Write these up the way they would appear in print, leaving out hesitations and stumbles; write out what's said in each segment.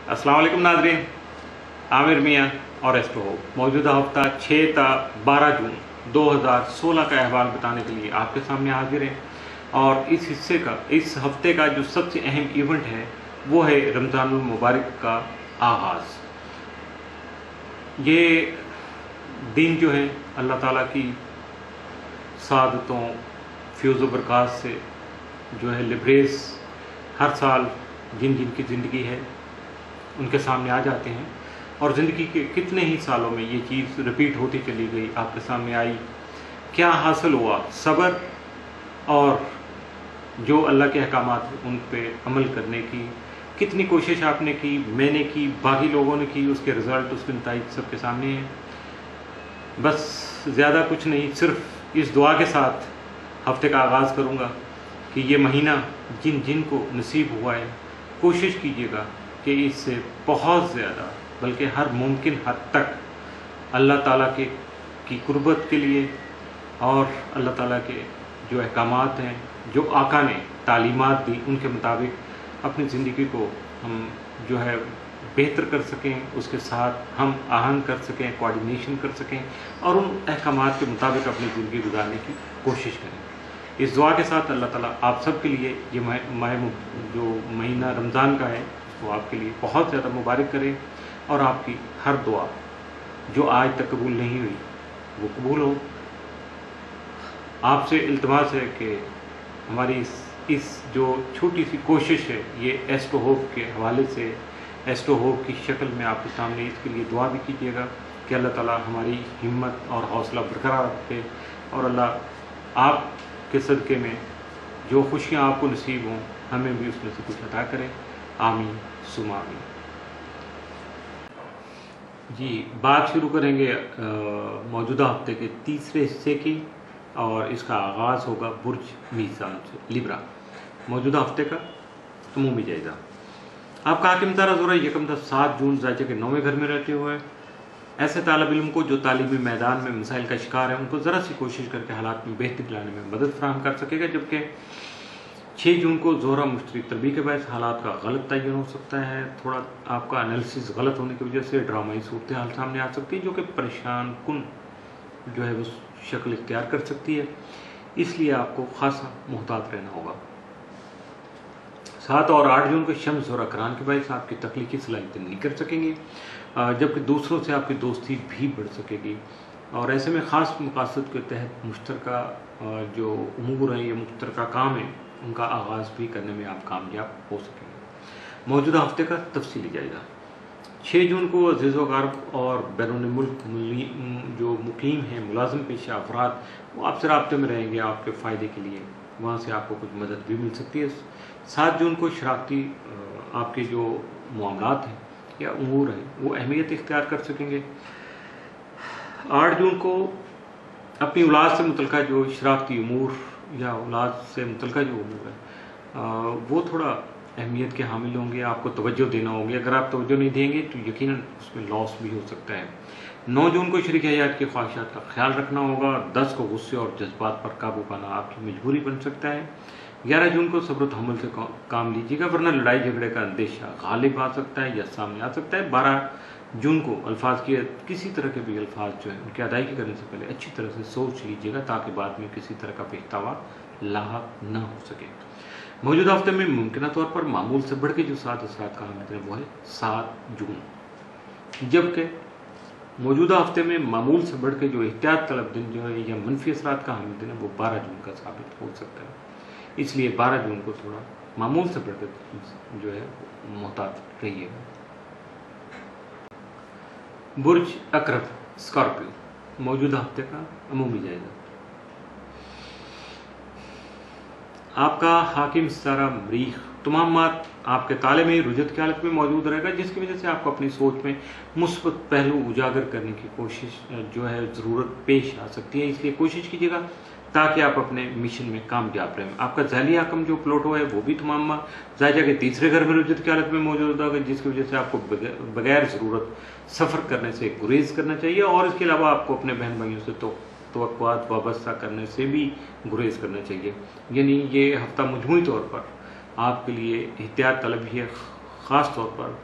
अस्सलाम वालेकुम नाज़रीन, आमिर मियाँ और एस्ट्रो होप मौजूदा हफ्ता 6 ता 12 जून 2016 का अहवाल बताने के लिए आपके सामने हाजिर है। और इस हफ्ते का जो सबसे अहम इवेंट है वो है रमज़ानुल मुबारक का आगाज़। ये दिन जो है अल्लाह ताला की सादतों फ्यूज़ व बरक़ात से जो है लिब्रेस हर साल जिन की ज़िंदगी है उनके सामने आ जाते हैं। और ज़िंदगी के कितने ही सालों में ये चीज़ रिपीट होती चली गई, आपके सामने आई। क्या हासिल हुआ? सब्र और जो अल्लाह के अहकामात उन पे अमल करने की कितनी कोशिश आपने की, मैंने की, बाकी लोगों ने की, उसके रिज़ल्ट, उसके नतीजे सबके सामने हैं। बस ज़्यादा कुछ नहीं, सिर्फ इस दुआ के साथ हफ्ते का आगाज़ करूँगा कि ये महीना जिन जिन को नसीब हुआ है, कोशिश कीजिएगा कि इससे बहुत ज़्यादा बल्कि हर मुमकिन हद तक अल्लाह ताला की कुर्बत के लिए और अल्लाह ताला के जो अहकामात हैं, जो आका ने तालीमात दी, उनके मुताबिक अपनी ज़िंदगी को हम जो है बेहतर कर सकें, उसके साथ हम आहंग कर सकें, कोऑर्डिनेशन कर सकें और उन अहकामात के मुताबिक अपनी ज़िंदगी गुजारने की कोशिश करें। इस दुआ के साथ अल्लाह ताला आप सब के लिए ये जो महीना रमज़ान का है वो आपके लिए बहुत ज़्यादा मुबारक करे और आपकी हर दुआ जो आज तक कबूल नहीं हुई वो कबूल हो। आपसे इल्तिमास है कि हमारी इस जो छोटी सी कोशिश है ये एस्ट्रो होप के हवाले से, एस्ट्रो होप की शक्ल में आपके सामने, इसके लिए दुआ भी कीजिएगा कि अल्लाह ताला हमारी हिम्मत और हौसला बरकरार रखे और अल्लाह आपके सदक़े में जो खुशियाँ आपको नसीब हों हमें भी उसमें से कुछ अता करें। आमीन सुमा आमीन। जी, बात शुरू करेंगे मौजूदा हफ्ते के तीसरे हिस्से की और इसका आगाज़ होगा बुर्ज मीज़ान से, लिब्रा। मौजूदा हफ्ते का अमूमी जायज़ा। आपका हाकिम तारा यकम 7 जून ज़ायचे के 9वें घर में रहते हुए ऐसे तालिब इल्म को जो तालीमी मैदान में मसाइल का शिकार है उनको ज़रा सी कोशिश करके हालात में बेहतरी लाने में मदद फराहम कर सकेगा। जबकि 6 जून को ज़ोहरा मुश्तरी तरबी के बायस हालात का गलत तयन हो सकता है। थोड़ा आपका एनालिसिस गलत होने की वजह से ड्रामाई सूरत हाल सामने आ सकती है जो कि परेशान कुन जो है वो शक्ल इख्तियार कर सकती है, इसलिए आपको खासा मुहतात रहना होगा। 7 और 8 जून को शम्स ज़ोहरा करान के बायस आपकी तख्लीकी सलाहियतें नहीं कर सकेंगी, जबकि दूसरों से आपकी दोस्ती भी बढ़ सकेगी। और ऐसे में ख़ास मकासद के तहत मुश्तरका जो उमूर हैं, ये मुश्तरका काम है, उनका आगाज़ भी करने में आप कामयाब हो सकेंगे। मौजूदा हफ्ते का तफसीली जायज़ा। 6 जून को अज़ीज़ व ग़ारिब और बैरून मुल्क जो मुकीम हैं मुलाज़िम पेशा अफराद वो आपसे राब्ते में रहेंगे आपके फ़ायदे के लिए, वहाँ से आपको कुछ मदद भी मिल सकती है। 7 जून को शराकती आपके जो मामलात हैं या उमूर हैं वो अहमियत इख्तियार कर सकेंगे। 8 जून को अपनी औलाद से मुतल्लिक़ा जो शराकती उमूर या औलाद से मुतल्लिक़ा जो उमूर है वो थोड़ा अहमियत के हामिल होंगे, आपको तवज्जो देना होगी। अगर आप तवज्जो नहीं देंगे तो यकीनन उसमें लॉस भी हो सकता है। 9 जून को शरीक हयात की ख्वाहिशात का ख्याल रखना होगा। 10 को गुस्से और जज्बात पर काबू पाना आपकी मजबूरी बन सकता है। 11 जून को सब्र तहम्मुल से काम लीजिएगा वरना लड़ाई झगड़े का अंदेशा गालिब आ सकता है या सामने आ सकता है। 12 जून को अल्फाज की किसी तरह के भी अल्फाज जो है उनकी अदायगी करने से पहले अच्छी तरह से सोच लीजिएगा ताकि बाद में किसी तरह का पछतावा लाहक न हो सके। मौजूदा हफ्ते में मुमकिन तौर पर मामूल से बढ़ के जो 7 असरात का हामिद है वो है 7 जून, जबकि मौजूदा हफ्ते में मामूल से बढ़ के जो एहतियात तलब दिन जो है या मनफी असरात का हामिद है वो 12 जून का साबित हो सकता है। इसलिए 12 जून को थोड़ा मामूल से बढ़ कर जो है मुहतात रहिएगा। बुर्ज अकरब स्कॉर्पियो, मौजूदा हफ्ते का अमूमी जायज़ा। आपका हाकिम सितारा मरीख तमाम बात आपके ताले में रुजत की हालत में मौजूद रहेगा, जिसकी वजह से आपको अपनी सोच में मुस्बत पहलू उजागर करने की कोशिश जो है ज़रूरत पेश आ सकती है। इसलिए कोशिश कीजिएगा ताकि आप अपने मिशन में कामयाब रहें। आपका ज़ाली हकम जो प्लॉट हुआ है वो भी तमाम ज़ायजा के तीसरे घर में रुजत की हालत में मौजूद होगा, जिसकी वजह से आपको बगैर ज़रूरत सफ़र करने से गुरेज करना चाहिए और इसके अलावा आपको अपने बहन भाइयों से तवक्कुआत वाबस्ता करने से भी गुरेज करना चाहिए। यानी ये हफ्ता मजमूई तौर पर आपके लिए एहतियात तलब ही है, ख़ास तौर पर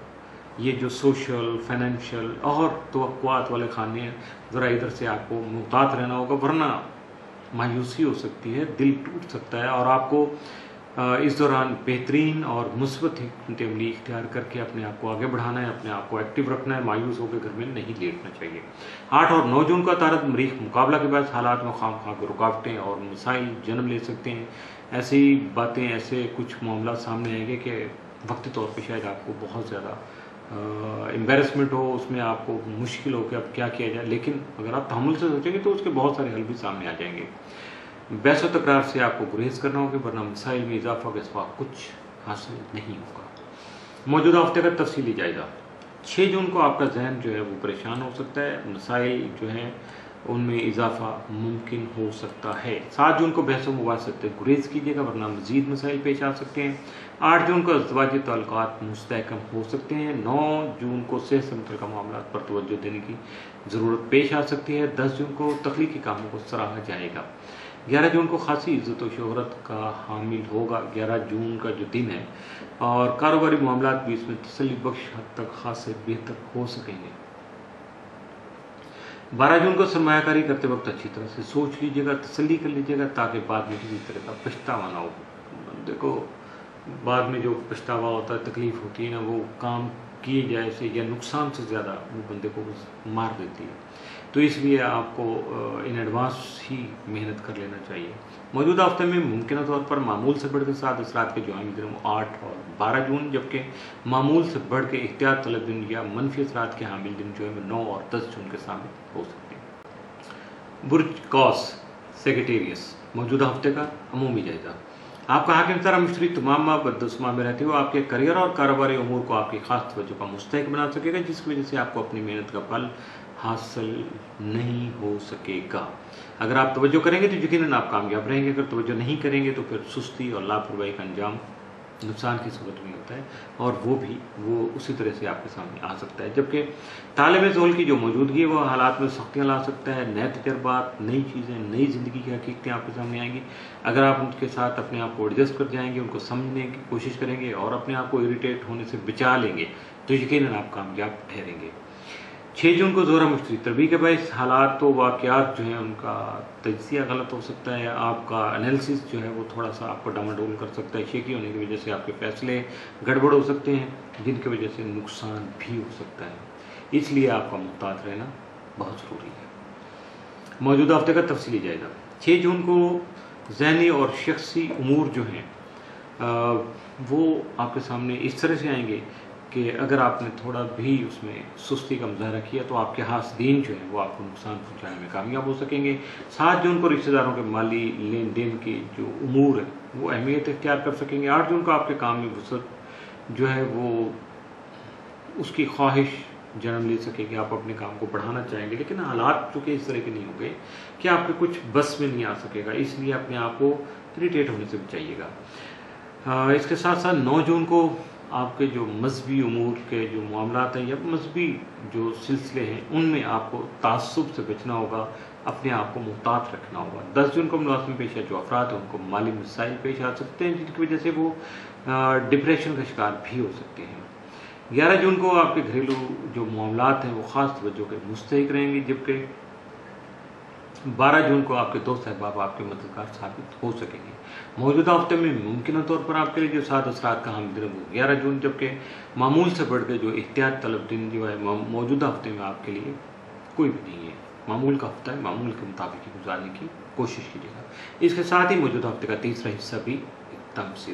ये जो सोशल, फाइनेंशियल और तवक्कुआत वाले खाने हैं, ज़रा इधर से आपको मुहतात रहना होगा, वरना मायूसी हो सकती है, दिल टूट सकता है और आपको इस दौरान बेहतरीन और मुस्बत हिकमत अमली इख्तियार करके अपने आप को आगे बढ़ाना है, अपने आप को एक्टिव रखना है, मायूस होकर घर में नहीं लेटना चाहिए। 8 और 9 जून का तारद मरीख मुकाबला के बाद हालात में खाम खा रुकावटें और मसाइल जन्म ले सकते हैं। ऐसी बातें, ऐसे कुछ मामला सामने आएंगे कि वक्ती तौर पर शायद आपको बहुत ज़्यादा एम्बेरसमेंट हो, उसमें आपको मुश्किल हो कि अब क्या किया जाए, लेकिन अगर आप तहम्मुल से सोचेंगे तो उसके बहुत सारे हल भी सामने आ जाएंगे। बहस व तकरार से आपको गुरेज करना होगा, वरना मसाइल में इजाफा के सिवा कुछ हासिल नहीं होगा। मौजूदा हफ्ते का तफसीली जायजा। 6 जून को आपका जहन जो है वो परेशान हो सकता है, मसाइल जो हैं उनमें इजाफा मुमकिन हो सकता है। 7 जून को बहस व मुबाहसत से गुरेज कीजिएगा, वरना मजीद मसाइल पेश आ सकते हैं। 8 जून को अज़वाजी ताल्लुकात मुस्तहकम हो सकते हैं। 9 जून को सेहत से मुतल्लिक़ मामलात पर तवज्जो देने की ज़रूरत पेश आ सकती है। 10 जून को तख्लीकी कामों को सराहा जाएगा। 11 जून को खासी इज़्ज़त व शोहरत का हामिल होगा। 11 जून का जो दिन है और कारोबारी मामलात भी इसमें तसल्ली बख्श हद तक खासे बेहतर हो सकेंगे। 12 जून को सरमायाकारी करते वक्त अच्छी तरह से सोच लीजिएगा, तसल्ली कर लीजिएगा, ताकि बाद में किसी तरह का पछतावा ना हो। देखो, बाद में जो पछतावा होता है, तकलीफ होती है ना, वो काम किए जाए से या नुकसान से ज़्यादा वो बंदे को मार देती है। तो इसलिए आपको इन एडवांस ही मेहनत कर लेना चाहिए। मौजूदा हफ्ते में मुमकिन तौर पर मामूल से बढ़ के 7 असरात के जो आमी दिन 8 और 12 जून, जबकि मामूल से बढ़ के एहतियात तलब दिन या मनफी असरात के हामिल दिन जो है 9 और 10 जून के सामने हो सकते हैं। बुर्ज कौस सेक्रेटेरियस, मौजूदा हफ्ते का अमूमी जायजा। आपका हाकिम तारा मुश्तरी तमाम बददुस्मा में रहते हुए आपके करियर और कारोबारी उमूर को आपकी खास तवज्जो का मुस्तहिक बना सकेगा, जिसकी वजह से आपको अपनी मेहनत का फल हासिल नहीं हो सकेगा। अगर आप तवज्जो करेंगे तो यकीनन आप कामयाब रहेंगे, अगर तवज्जो नहीं करेंगे तो फिर सुस्ती और लापरवाही का अंजाम नुकसान की सूरत में होता है और वो उसी तरह से आपके सामने आ सकता है। जबकि तालिब ज़ोल की जो मौजूदगी है वो हालात में सख्तियाँ ला सकता है। नए तजर्बात, नई चीज़ें, नई ज़िंदगी की हकीकतें आपके सामने आएंगी। अगर आप उनके साथ अपने आप को एडजस्ट कर जाएंगे, उनको समझने की कोशिश करेंगे और अपने आप को इरिटेट होने से बचा लेंगे तो यकीनन आप कामयाब ठहरेंगे। 6 जून को ज़ोहरा मुश्तरी तरबी के बायस हालात तो वाक़यात जो हैं उनका तज्ज़िया गलत हो सकता है, आपका एनालिसिस जो है वो थोड़ा सा आपको डामाडोल कर सकता है। शेकी होने की वजह से आपके फैसले गड़बड़ हो सकते हैं, जिनकी वजह से नुकसान भी हो सकता है। इसलिए आपका मुहतात रहना बहुत ज़रूरी है। मौजूदा हफ्ते का तफसीली जायजा। 6 जून को ज़हनी और शख्सी उमूर जो हैं वो आपके सामने इस तरह से आएंगे कि अगर आपने थोड़ा भी उसमें सुस्ती का मुजाहरा किया तो आपके हासदीन जो है वो आपको नुकसान पहुंचाने में कामयाब हो सकेंगे। 7 जून को रिश्तेदारों के माली लेन देन के जो उमूर है वो अहमियत इख्तियार कर सकेंगे। 8 जून को आपके काम में वसअत जो है वो उसकी ख्वाहिश जन्म ले सकेगी, आप अपने काम को बढ़ाना चाहेंगे, लेकिन हालात चूँकि इस तरह के नहीं होंगे कि आपके कुछ बस में नहीं आ सकेगा, इसलिए अपने आप को इरिटेट होने से बचाइएगा। इसके साथ साथ 9 जून को आपके जो मजहबी उमूर के जो मामलात हैं या मजहबी जो सिलसिले हैं उनमें आपको तासुब से बचना होगा, अपने आप को मुहतात रखना होगा। 10 जून को मुलाज़िम पेशा जो अफराद हैं उनको माली मसाइल पेश आ सकते हैं, जिनकी वजह से वो डिप्रेशन का शिकार भी हो सकते हैं। 11 जून को आपके घरेलू जो मामलात हैं वो ख़ास तवज्जो के मुस्तहिक रहेंगे, जबकि 12 जून को आपके दोस्त अहबाब आपके मददगार साबित हो सकेंगे। मौजूदा हफ्ते में मुमकिन तौर पर आपके लिए जो 7 असरात का हामिल दिन वो 11 जून, जबकि मामूल से बढ़ के जो एहतियात तलब दिन जो है मौजूदा हफ्ते में आपके लिए कोई भी नहीं है। मामूल का हफ्ता है, मामूल के मुताबिक गुजारने की कोशिश कीजिएगा। इसके साथ ही मौजूदा हफ्ते का तीसरा हिस्सा भी एकदम से